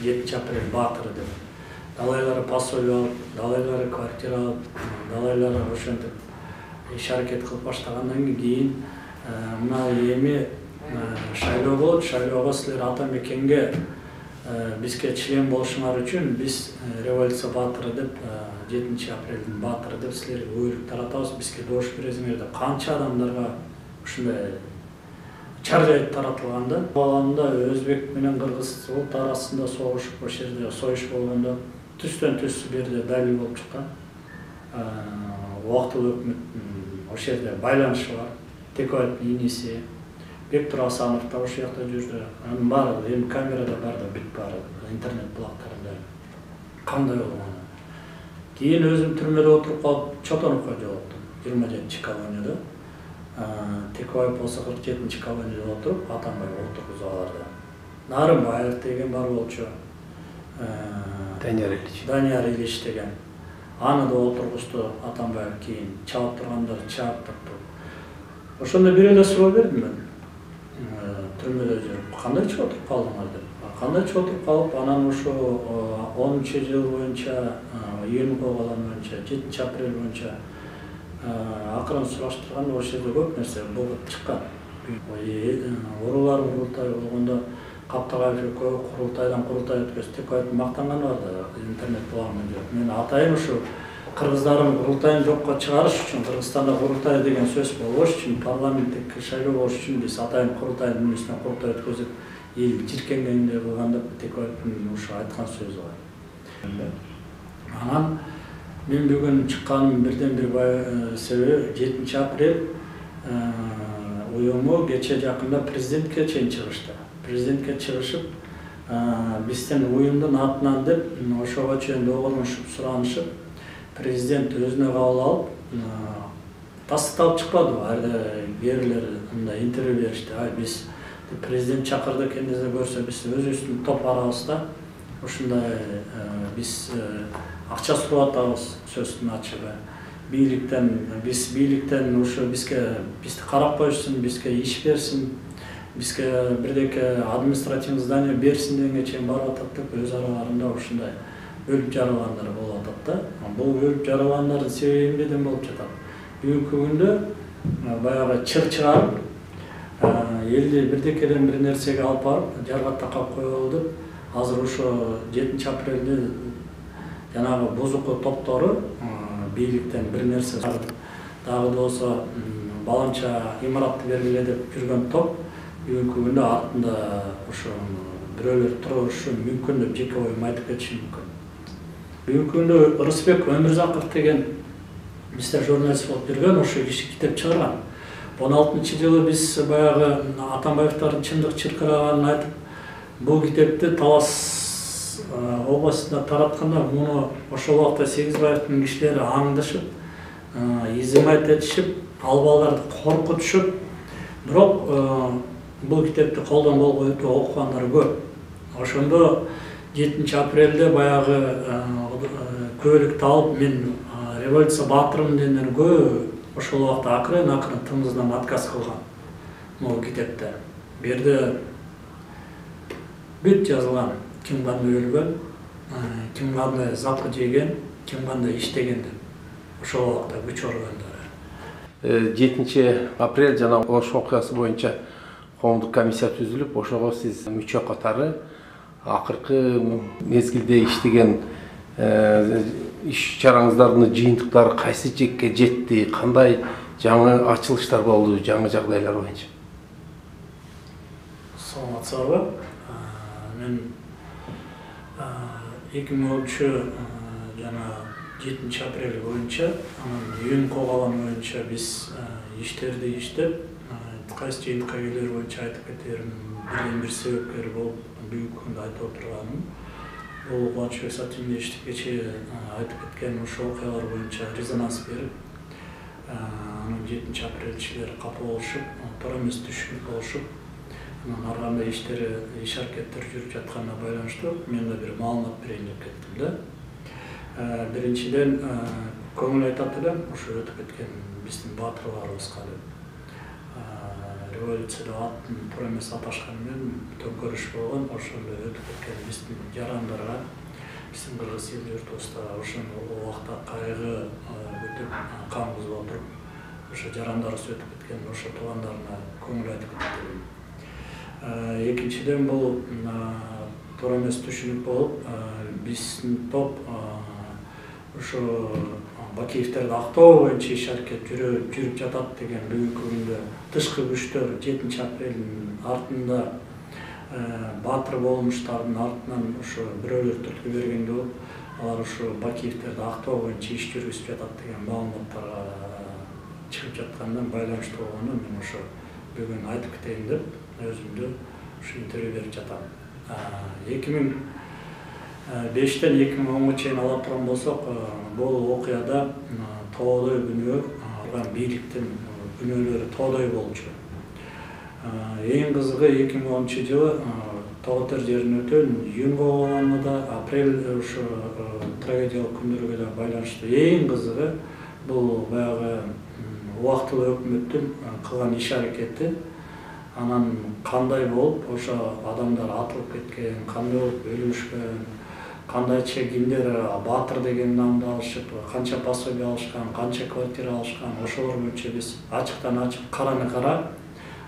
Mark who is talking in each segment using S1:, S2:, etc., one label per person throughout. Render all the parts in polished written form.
S1: 7 апрель баатыры деп. Далайлары пособие алып, далайлары квартира алып, далайлары ошентип иш аракет кылып баштагандан кийин мына эми шайлоо болот. Шайлоого силер ата мекенге бизге член болушуңар үчүн биз революция баатыры деп 7 апрелдин баатыры деп силерге буйрук таратабыз, бизге добуш бересиңер деп канча адамдарга ушундай чаржайып таратылганда, алганда өзбек менен кыргыз улут арасында согушуп ошол жерде союш болгондо түстөн түз бир жерде далил болуп чыккан. Убактылуу өкмөттүн ошол жерде байланышы бар. Текоевдин иниси Бектур Асанов да ошол жакта жүрдү. Анын баары эми камерада бар да, бүт баары интернет булактарында кандай болгону. Кийин өзүм түрмөдө отуруп калып Чотоновго жолуктум 27 колонияда. Текоев болсо 47 колонияда отуруп, Атамбаев отургузуп аларды. Нарымбаев деген бар болчу. Данияр Ильич деген. Аны да отургузду Атамбаев, кийин чалып тургандар чаап туруп. Ошондо бир эле суроо бердим мен. Түрмөдө жүрүп, кандай чыгып отуруп калдыңар деп. Кандай чыгып отуруп калып, анан ошо 10-жыл боюнча, июнь калган боюнча, 7 апрель боюнча акырын сураштырганда ошол жерде көп нерсе болуп чыккан. Уруулар курултай болгондо Каптагаев экөө курултайдан курултай өткөзүп Текоев мактанганы бар да, интернет булагынан жүрүп. Мен атайын ушу кыргыздардын курултайын жокко чыгарыш үчүн, Кыргызстанда курултай деген сөз болбош үчүн, парламенттик шайлоо болуш үчүн биз атайын курултайдын мүнөсүнө курултай өткөзүп, эл жиркенгенде кылганда Текоевдин ушу айткан сөзү бар. Анан мен бүгүн чыкканымдын бирден бир себеби 7 апрель уюму кече жакында президентке чейин чыгышты. Президентке чыгышып, бизден уюмдун атынан деп ошого чейин догонушуп, суранышып, президент өзүнө кабыл алып, тастыкталып чыкпады. Ар бирлер мындай интервью беришти. Биз президент чакырды экенибизди көрсө, биз өзүбүздүн топ арабыз да, ушундай биз акча сурап атабыз, сөздүн ачыгы. Бийликтен ушу бизди карап коюшсун, бизге иш берсин, бизге бирдеке административный здание берсин дегенге чейин барып атат деп өз араларында ушундай өлүп жаралгандар болуп атат да. Бул өлүп жаралгандардын себеби эмнеден болуп жатат? Бүгүнкү күндө баягы чыр чыгарып, элди бирдекеден бир нерсеге алып барып, жарга такап коелу деп, азыр ошо 7 апрелде жанагы бузуку топтору бийликтен бир нерсе дагы болсо баланча имаратты бергиле деп жүргөн топ бүгүнкү күндө артында ошо бирөөлөр турушу мүмкүн деп жеке оюм айтып кетишим мүмкүн. Бүгүнкү күндө Рысбек Өмүрзаков деген бизде журналист болуп жүргөн, ошо киши китеп чыгарган. 16-жылы биз баягы Атамбаевдин чындык чыркыраганын айтып, бул китепти Талас областында таратканда, муну ошол убакта Сегизбаевдин кишилери аңдышып, изимайт этишип, ал балдарды коркутушуп, бирок бул китепти колдон кол коюп окугандар көп. Ошондо 7 апрелде баягы күбөлүктү алып, мен революция баатырымын дегендер көп ошол убакта акырын тымызынан отказ кылган могу китепте. Бу жерде бүт жазылган, ким кандай өлгөн, ким кандай запы жеген, ким кандай иштеген деп ошол убакта күч органдары.
S2: 7 апрель жана ошол окуясы боюнча коомдук комиссия түзүлүп, ошого сиз мүчө катары акыркы мезгилде иштеген иш чараңыздардын жыйынтыктары кайсы жекке жетти, кандай жаңы ачылыштар болду, жаңы жагдайлар боюнча?
S1: Саламатсыздарбы? Мен 2010 жана 7 апрель боюнча, июнь калган боюнча биз иштерди иштеп, кайсы жыйынтыкка келер боюнча айтып кетерим. Бирден бир себепкер болуп, бүгүнкү күндө айтып отурганым. Бул Кубанычбек Сатимович кечээ айтып кеткен ошол окуялар боюнча резонанс берип, анан 7 апрельчилер капа болушуп, туура эмес түшүнүк болушуп, анан ар кандай иштери, иш аракеттер жүрүп жатканына байланыштуу мен да бир маалымат берейин деп кеттим да. Биринчиден көңүл айтат элем, ошо өтүп кеткен биздин баатырларыбызга деп. революцияда атын туура эмес аташканы менен төңкөрүш болгон, ошол өтүп кеткен биздин жарандарга биздин кыргыз эл журтубузда ошол убакта кайгы өтүп кан кузуп отуруп ошо жарандарыбыз өтүп кеткен ошо туугандарына көңүл айтып кетти. Экинчиден бул туура эмес түшүнүк болуп, биздин топ ошо Бакиевтерди актоо боюнча иш аракет жүрүп жатат деген бүгүнкү күндө тышкы күчтөр 7 апрелдин артында баатыр болмуштардын артынан ошо бирөөлөр түрткү бергенде болуп, алар ошо Бакиевтерди актоо боюнча иш жүргүзүп жатат деген маалыматтарга чыгып жаткандан байланыштуу болгону мен ошо бүгүн айтып кетейин деп өзүмдү ушу интервью берип жатам. 2005-тен 2010-га чейин ала турган болсок, бул окуяда тоодой күнөө алган бийликтин күнөөлөрү тоодой болчу. Эң кызыгы 2010-жылы Тоотер жерин өтөн июнга болгону да, апрель ошо трагедиялык күндөргө да байланыштуу. Эң кызыгы бул баягы убактылуу өкмөттүн кылган иш аракети, анан кандай болуп ошо адамдар атылып кеткен, кандай болуп өлүшкөн, кандайча кимдер баатыр деген намды алышып, канча пособие алышкан, канча квартира алышкан, ошолор боюнча биз ачыктан ачык, караны кара,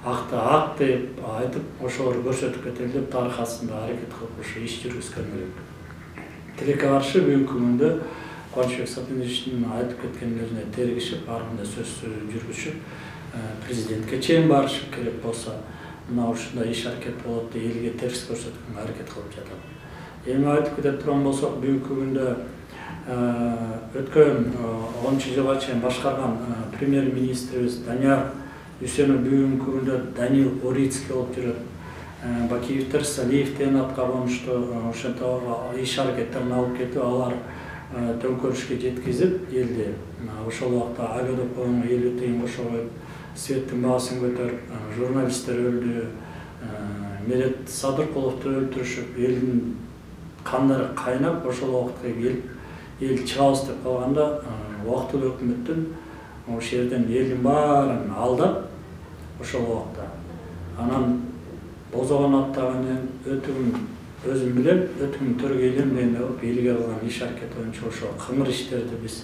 S1: акты ак деп айтып, ошолор көрсөтүп кетели деп тарых астында аракет кылып ошо иш жүргүзгөн элек. Тилекке каршы бүгүнкү күндө Кубанычбек Сатыновичтин айтып кеткендерине тергишип, ар кандай сөз жүргүзүп, президентке чейин барышып керек болсо, мына ушундай иш аракет болот деп элге терс көрсөткөнгө аракет кылып жатат. Эми айтып кете турган болсок, бүгүнкү күндө өткөн 10-жылга чейин башкарган премьер-министрибиз Данияр Үсөнов бүгүнкү күндө Данил Орицкий болуп жүрөт. Бакиевтер Салиев деген атка конушту, ошентип иш аракеттерин алып кетип, алар төңкөрүшкө жеткизип, элди ошол убакта Агадоповдун эл тыйын кошобойт, светтин баасын көтөрүп, журналисттер өлдү, Мерет Садыркуловду өлтүрүшүп, элдин кандары кайнап, ошол убакытка келип, эл чыгабыз деп калганда, убактылуу өкмөттүн ошол жерден элдин баарын алдап, ошол убакта анан бозогон аттаган өтүгүн өзүм билем, өтүгүн төргөйлөм дегенде болуп, элге кылган иш аракет боюнча ошо кыңыр иштерди биз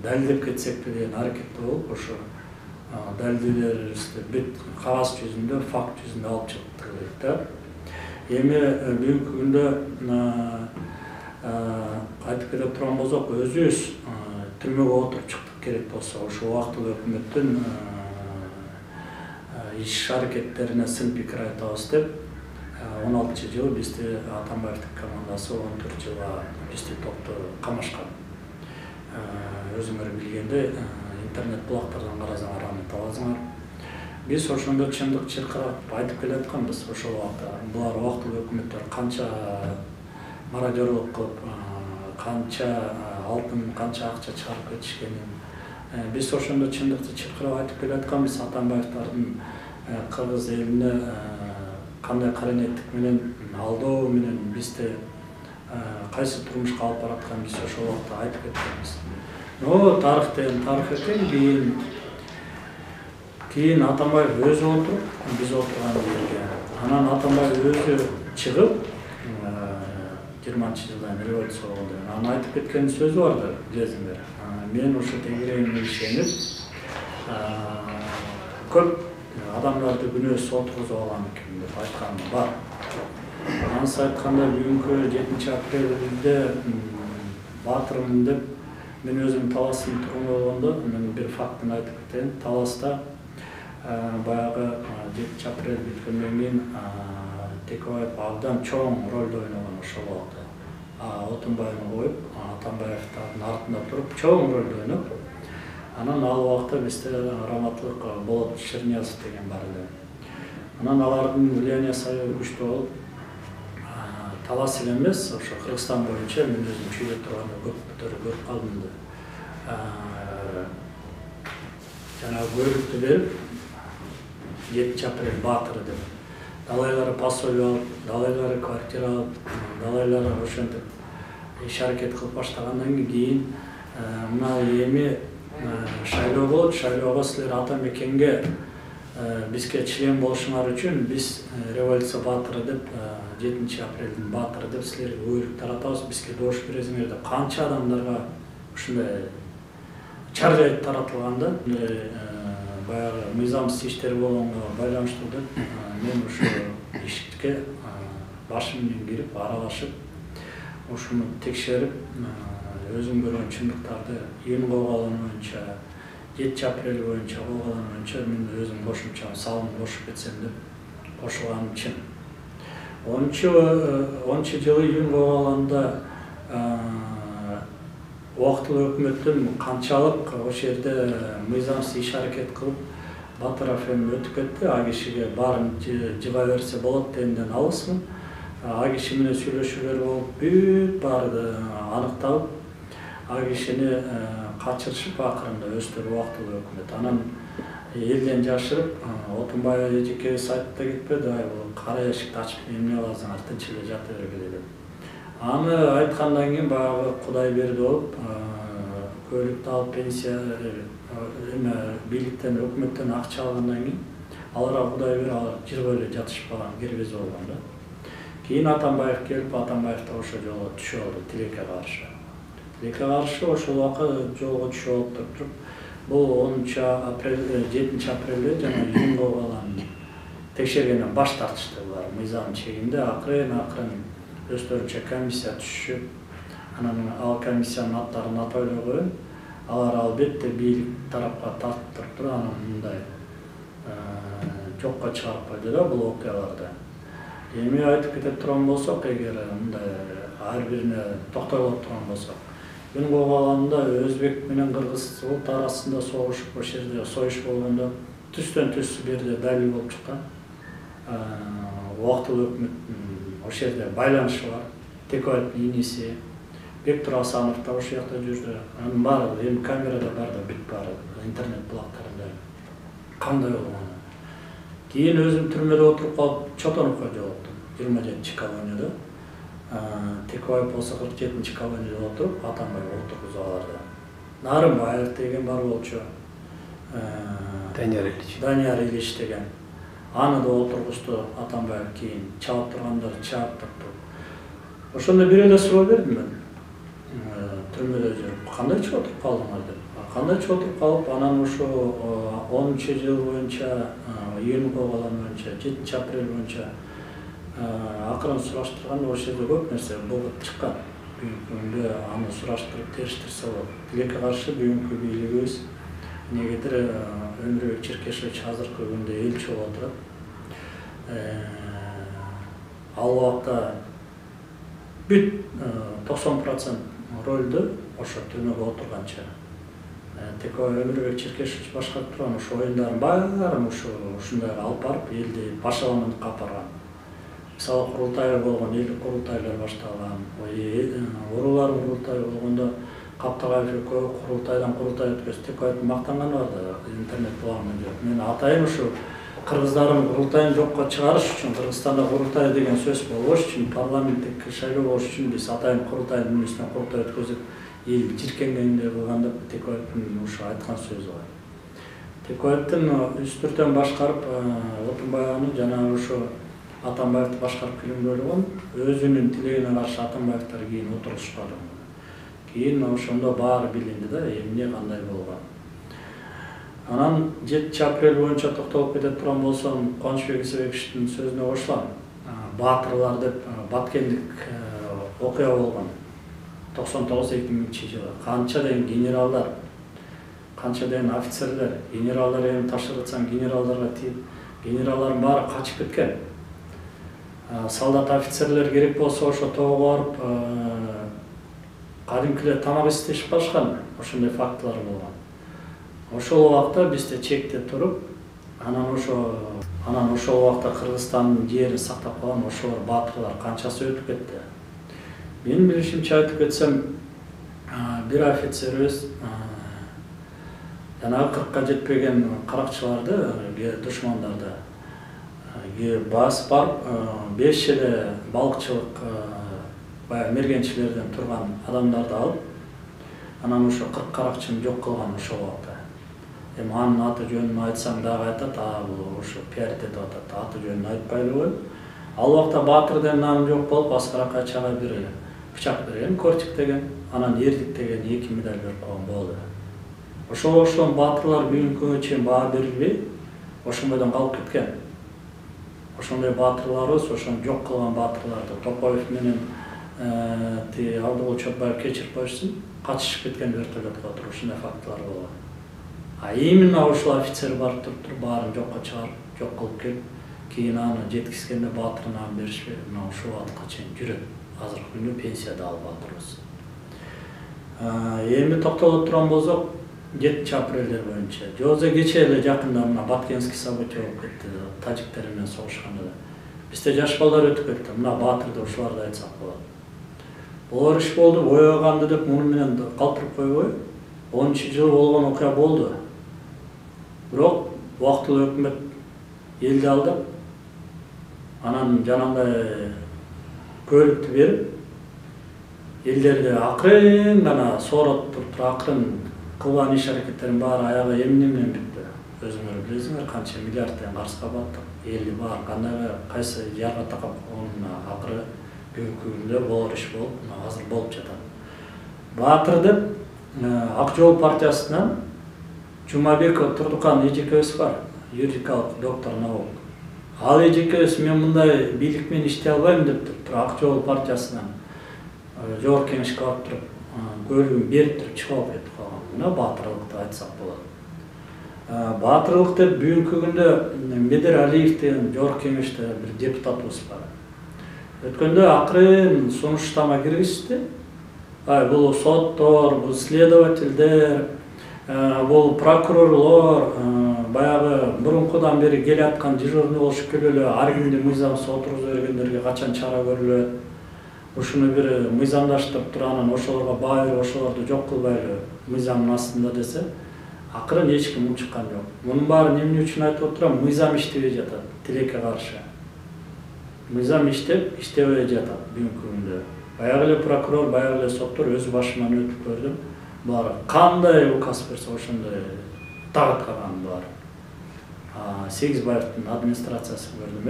S1: далилдеп кетсекпи деген аракетте болуп, ошо далилдерибизди бүт кагаз жүзүндө, факт жүзүндө алып чыктык элек да. Эми бүгүнкү күндө айтып кете турган болсок, өзүбүз түрмөгө отуруп чыктык керек болсо, ошо убактылуу өкмөттүн иш аракеттерине сын пикир айтабыз деп 16-жылы бизди Атамбаевдин командасы 14 жылга бизди топту камашкан. Өзүңөр билгендей, интернет булактардан карасаңар аны табасыңар. Биз ошондо чындык чыркырап айтып келатканбыз. Ошол убакта булар убактылуу өкмөттөр канча мародёрлук кылып, канча алтын, канча акча чыгарып кетишкенин. Биз ошондо чындыкты чыркырап айтып келатканбыз. Атамбаевдардын кыргыз элине кандай каранеттик менен, алдоо менен бизди кайсы турмушка алып баратканын биз ошол убакта айтып кеткенбиз. Но тарыхтен тарых экен, кийин Атамбаев өзү отуруп, биз отурган жерге. Анан Атамбаев өзү чыгып, 20-жылдан революция болду. Анан айтып кеткен сөзү бар да, билесиңер. Мен ошо тегерегиме ишенип, көп адамдарды күнөөсүз отургузуп алган экен деп айтканы бар. Анысы айтканда бүгүнкү 7 апрелде баатырмын деп мен өзүм Таластын тургуну болгондо, мен бир фактын айтып кетейин. Таласта баягы 7 апрель бүткөндөн кийин Текебаев абдан чоң ролду ойногон ошол убакта. Отунбаевди коюп, Атамбаевдин артында туруп, чоң ролду ойноп, анан ал убакта бизде раматтылык Болот Шерниязов деген бар эле. Анан алардын влияниясы күчтүү болуп, Талас эле эмес, ошо Кыргызстан боюнча мен өзүм чүйлөп турганда көптөрү көрүп калдым да. Жана көйрөктү берип, 7 апрель баатыры деп. Далайлары пособие алып, далайлары квартира алып, далайлары ошентип иш аракет кылып баштагандан кийин мына эми шайлоо болот, шайлоого силер ата мекенге бизге член болушуңар үчүн биз революция баатыры деп 7 апрелдин баатыры деп силерге буйрук таратабыз, бизге добуш бересиңер деп канча адамдарга ушундай чар жайып таратылганда баягы мыйзамсыз иштер болгонго байланыштуу деп мен ушу ишке башым менен кирип аралашып ушуну текшерип өзүм көргөн чындыктарды эң койгону боюнча 7 апрель боюнча болгону боюнча мен өзүм кошумча салым кошуп кетсем деп кошулганым чын. 10 жылы июнь койгондо убактылуу өкмөттүн канчалык ошол жерде мыйзамсыз иш аракет кылып Батыров эми өтүп кетти, а кишиге баарын жыга берсе болот дегенден алысмын. А киши менен сүйлөшүүлөр болуп, бүт баары аныкталып, а кишини качырышып акырында өстүр убактылуу өкмөт. Анан элден жашырып, Отунбаев эжеке сайтта кетпеди, бул кара эшикти ачып эмне кыласың, артынча эле жата бергиле деп. Аны айткандан кийин баягы Кудай берди болуп, көйлүктү алып пенсия эме бийликтен, өкмөттөн акча алгандан кийин аларга Кудай берип, алар жыргап эле жатышпаган, киргиз болгон да. Кийин Атамбаев келип, Атамбаев да ошол жолго түшүп алды, тилекке каршы. Тилекке каршы ошол убакыт жолго түшүп алып туруп, бул 7 апрелде жана июнь койгондон текшергенден баш тартышты булар мыйзам чегинде. Акырын өздөрүнчө комиссия түшүп, анан ал комиссиянын аттарын атайлап коюп, алар албетте бийлик тарапка тартып туруп, анан мындай жокко чыгарып койду да бул окуяларды. Эми айтып кете турган болсок, эгер мындай ар бирине токтолуп турган болсок, күн койгондо өзбек менен кыргыз улут арасында согушуп, ошол жерде союш болгондо түстөн түз бир жерде далил болуп чыккан. Убактылуу өкмөттүн ошол жерде байланышы бар. Текоевдин иниси Бектур Асанов да ошол жакта жүрдү. Анын баары эми камерада бар да, бүт баары интернет булактарында кандай болгону. Кийин өзүм түрмөдө отуруп калып, Чотоновго жолуктум 27 колонияда. Текоев болсо 47 колонияда отуруп, Атамбаев отургузуп аларды. Нарымбаев деген бар болчу. Данияр Ильич деген. Аны да отургузду Атамбаев, кийин чалып тургандар чаап туруп. Ошондо бир эле суроо бердим мен. Түрмөдө жүрүп, кандай чыга отуруп калдыңар деп. Кандай чыга отуруп калып, анан ошо 10 жыл боюнча, июнь койгондон боюнча, 7 апрель боюнча акырын сураштырганда ошол жерде көп нерсе болуп чыккан. Бүгүнкү күндө аны сураштырып териштирсе болот. Тилекке каршы бүгүнкү бийлигибиз негедир Өмүрбек Черкешевич азыркы күндө элчи болуп отурат. Ал убакта бүт 90% ролду ошо түрмөгө отурганча Текоев Өмүрбек Черкешевич башкарып турган ошо оюндардын баарын ушундайга алып барып элди башаламандыкка алып барган. Мисалы курултай болгон, элдик курултайлар башталган. Уруулар курултай болгондо Каптагаев экөө курултайдан курултай өткөзүп Текоевдин мактанганы бар да, интернет булагынан жүрөт. Мен атайын ушу кыргыздардын курултайын жокко чыгарыш үчүн, Кыргызстанда курултай деген сөз болбош үчүн, парламенттик шайлоо болуш үчүн биз атайын курултайдын үстүнөн курултай өткөзүп, эл жиркенгенде болгондо Текоевдин ушу айткан сөзү бар. Текоевдин үстүртөн башкарып Отунбаевны жана ушу Атамбаевди башкарып келгенде болгон, өзүнүн тилегине каршы Атамбаевдер кийин отурушпады. Кийин ошондо баары билинди да, эмне кандай болгон. Анан 7 апрель боюнча токтолуп кете турган болсом, Кубанычбек Исабековичтин сөзүнө кошулам. Баатырлар деп баткендик окуя болгон. 99-2000 жылы канча деген генералдар, канча деген офицерлер, генералдар эми ташыратсаң генералдарга тийип, генералдардын баары качып кеткен. Солдат офицерлер керек болсо ошо тоого барып, кадимкилер тамак истешип калышкан, ошондой фактылар болгон. Ошол убакта бизде чекте туруп, анан ошол убакта Кыргызстандын жерин сактап калган ошолор баатырлар канчасы өтүп кетти. Менин билишимче айтып кетсем, бир офицерибиз жанагы 40ка жетпеген каракчыларды, душмандарды басып барып, 5 эле балыкчылык мергенчилерден турган адамдарды алып, анан ошо 40 каракчыны жок кылган ошол убакта. Эми анын аты жөнүн айтсам дагы айтат, бул ошо пиарить этип атат, аты жөнүн айтпайлы коюп. Ал убакта Баатыр деген нам жок болуп, Аскар Акачага бир бычак берген, Кортик деген, анан Эрдик деген 2 медаль берип койгон болду. Ошон баатырлар бүгүнкү күнгө чейин баа берилбей, ошондойдон калып кеткен. Ошондой баатырларыбыз, ошону жок кылган баатырларды Токоев менен Абдыгул Чотбаев кечирип коюшсун, качышып кеткен вертолетко отуруп ушундай фактылар болгон. А именно ушул офицер барып туруп баарын жокко чыгарып, жок кылып келип, кийин аны жеткизгенде баатырына аны беришпей, мына ушул убакытка чейин жүрөт. Азыркы күндө пенсияда ал баатырыбыз. Эми токтоло турган болсок, 7 апрелдер боюнча. Жозе кече эле жакында мына Баткенский события болуп кетти, тажиктер менен согушканда. Бизде жаш балдар өтүп кетти. Мына Баатырды ушуларды айтсак болот. Болор иш болду, боёганды деп муну менен калтырып койбой, 10-жылы болгон окуя болду. Бирок убактылуу өкмөт элди алдап, анан жанагындай көлүктү берип, элдерди акырын гана сороттуруп, акырын кылган иш аракеттерин баары аягы эмне менен бүттү. Өзүңөр билесиңер канча миллиардтан карызга баттык, элди баары кандай кайсы жарга такап койгонуна акыры бүгүнкү күндө болор иш болуп, азыр болуп жатат. Баатыр деп Ак жол партиясынан Жумабеков Турдукан эжекебиз бар, юридикалык доктор наук. Ал эжекебиз мен мындай бийлик менен иштей албайм деп туруп, Ак жол партиясынан жогорку кеңешке барып туруп, көлүгүн берип туруп чыгып алып кетип калган. Мына баатырлыкты айтсак болот. Баатырлык деп бүгүнкү күндө Медер Алиев деген жогорку кеңеште бир депутатыбыз бар. Өткөндө акырын сунуштама киргизди. Бул соттор, бул следовательдер, бул прокурорлор, баягы мурункудан бери келаткан дежурный болуп келеле, ар кимди мыйзамсыз отургузуп бергендерге качан чара көрүлөт. Ушуну бир мыйзамдаштырып туруп, анан ошолорго баа берип, ошолорду жок кылбайлы мыйзамдын астында десе, акырын эч ким унчуккан жок. Мунун баары эмне үчүн айтып отурам? Мыйзам иштебей жатат, тилекке каршы. Мыйзам иштебей жатат бүгүнкү күндө. Баягы эле прокурор, баягы эле соттор өз башыман өтүп көрдүм. Баары кандай указ берсе ошондой тагыт калган бар. Сегизбаевдин администрациясын көрдүм,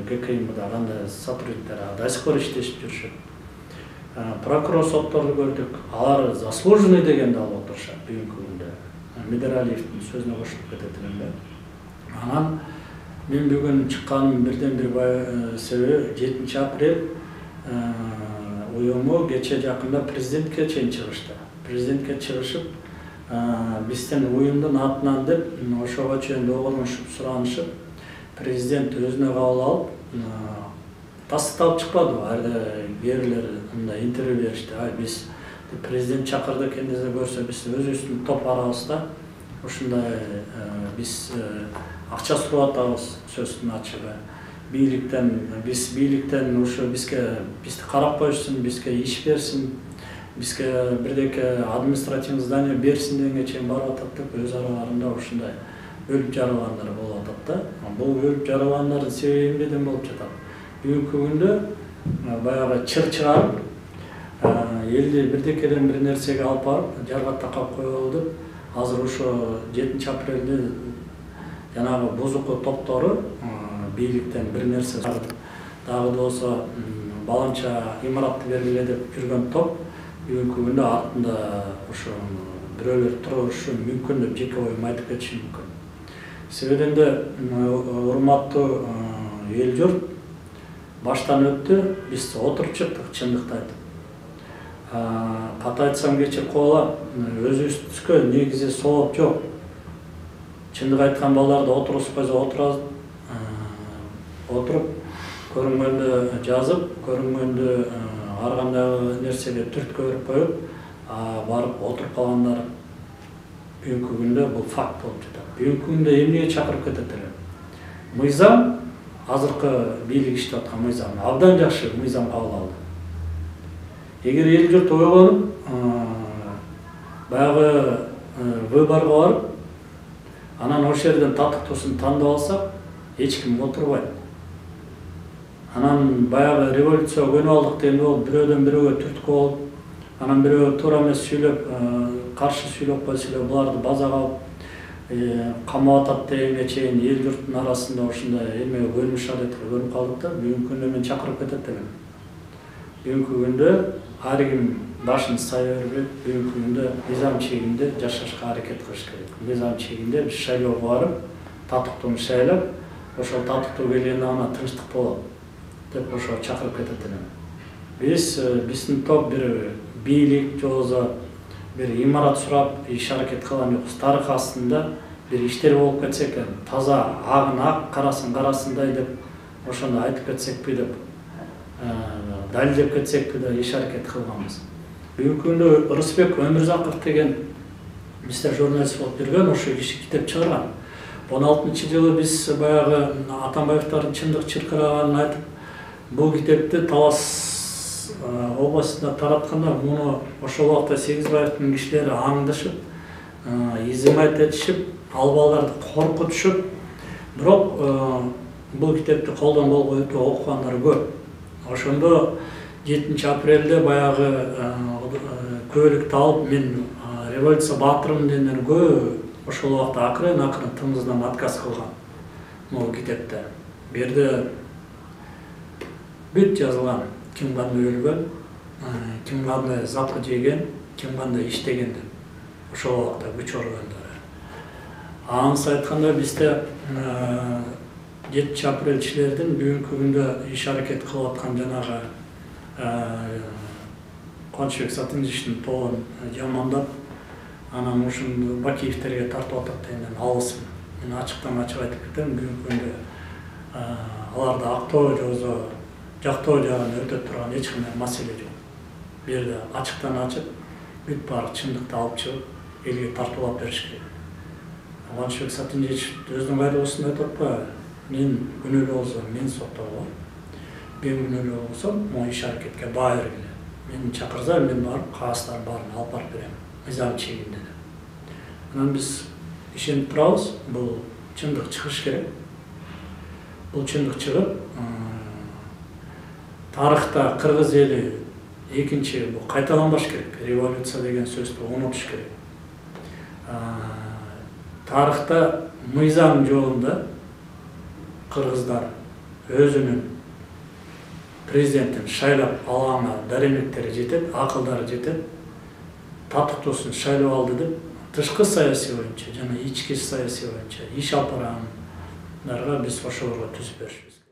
S1: ГКМда кандай сотрудниктер до сих пор иштешип жүрүшөт. Прокурор сотторду көрдүк, алар заслуженный дегенди алып отурушат бүгүнкү күндө. Медералиевдин сөзүнө кошулуп кетет элем. Анан мен бүгүн чыкканым бирден бир себеби 7 апрель уюму кече жакында президентке чейин чыгышты. Президентке чыгышып, биздин уюмдун атынан деп ошого чейин доболмушуп суранышып, президент өзүнө кабыл алып, тастыкталып чыкпады. Ар эрлер мындай интервью беришти. Биз президент чакырды экен десе көрсө, биз өзүбүздүн топ арабыз да, ушундай биз акча сурап атабыз, сөздүн ачыгы. Бийликтен ушу бизди карап коюшсун, бизге иш берсин, бизге бирдеке административный здание берсин дегенге чейин барып атат деп өз араларында ушундай өлүп жаралгандар болуп атат да. Бул өлүп жаралгандардын себеби эмнеден болуп жатат? Бүгүнкү күндө баягы чыр чыгарып, элди бирдекеден бир нерсеге алып барып, жарга такап коелу деп, азыр ошо 7 апрелде жанагы бузуку топтору бийликтен бир нерсе дагы да болсо баланча имаратты бергиле деп жүргөн топ бүгүнкү күндө артында ошо бирөөлөр турушу мүмкүн деп жеке оюм айтып кетишим мүмкүн. Себебинде урматтуу эл журт баштан өттү, биз отуруп чыктык чындыкты айтып. Ката айтсам кечирип койгула, өзүбүзгө негизи сооп жок. Чындык айткан балдарды отургузуп койсо отуруп, көрүнгөндө жазып, көрүнгөндө ар кандай нерсеге түрткө берип коюп, барып отуруп калгандар бүгүнкү күндө бул факт болуп жатат. Бүгүнкү күндө эмнеге чакырып кетет эле? Мыйзам, азыркы бийлик иштеп аткан мыйзам абдан жакшы мыйзам кабыл алды. Эгер эл журт ойгонуп, баягы выборго барып, анан ошол жерден татыктуусун тандап алсак, эч ким отурбайт. Анан баягы революция көнүп алдык дегенде болуп, бирөөдөн бирөөгө түрткү болуп, анан бирөө туура эмес сүйлөп, каршы сүйлөп койсо эле буларды базага алып, камап атат дегенге чейин эл журттун арасында ушундай эме бөлүнүш адетке көрүнүп калдык да, бүгүнкү күндө мен чакырып кетет элем. Бүгүнкү күндө ар ким башын сая бербейт, бүгүнкү күндө мыйзам чегинде жашашка аракет кылыш керек. Мыйзам чегинде биз шайлоого барып, татыктуу шайлап, ошол татыктуу келгенде гана тынчтык болот деп ошо чакырып кетет элем. Биздин топ бир бийлик же болбосо бир имарат сурап иш аракет кылган жокпуз. Тарых астында бир иштер болуп кетсе экен, таза агын ак, карасын карасындай деп ошону айтып кетсекпи деп, далилдеп кетсекпи деп иш аракет кылганбыз. Бүгүнкү күндө Ырысбек Өмүрзаков деген бизде журналист болуп жүргөн, ошо киши китеп чыгарган. 16-жылы биз баягы Атамбаевдин чындык чыркыраганын айтып, бул китепти Талас областында таратканда, муну ошол убакта Сегизбаевдин кишилери аңдышып, изимайт этишип, ал балдарды коркутушуп, бирок бул китепти колдон колго өтүп окугандар көп. Ошондо 7 апрелде баягы көбөлүктү алып, мен революция баатырымын дегендер көп ошол убакта акырын тымыздан отказ кылган бул китепте. Бу жерде бүт жазылган, ким кандай өлгөн, ким кандай запы жеген, ким кандай иштеген деп ошол убакта күч органдары. Аңсы айтканда бизде 7 апрелчилердин бүгүнкү күндө иш аракет кылып аткан жанагы Кубанычбек Сатыновичтин тобун жамандап, анан ушун Бакиевтерге тартып атат дегенден алысмын. Мен ачыктан ачык айтып кетем, бүгүнкү күндө аларды актоо же болбосо жактоо жагын өтөп турган эч кандай маселе жок. Бу жерде ачыктан ачык бүт баары чындыкты алып чыгып, элге тартуулап бериш керек. Кубанычбек Сатынович өзүнүн кайдыгысында айтып атпайбы? Мен күнөөлүү болсом, мен соттолгом. Мен күнөөлүү болсом, могу иш аракетке баа бергиле. Мени чакырса, мен барып кагыздардын баарын алып барып берем. Мыйзам чегинде деп. Анан биз ишенип турабыз, бул чындык чыгыш керек. Бул чындык чыгып, тарыхта кыргыз эли экинчи бул кайталанбаш керек. Революция деген сөздү унутуш керек. Тарыхта мыйзам жолунда кыргыздар өзүнүн президентин шайлап алганга дареметтери жетет, акылдары жетет, татыктуусун шайлап алды деп тышкы саясий боюнча жана ички саясий боюнча иш алып баргандарга биз ошолорго түзүп беришибиз.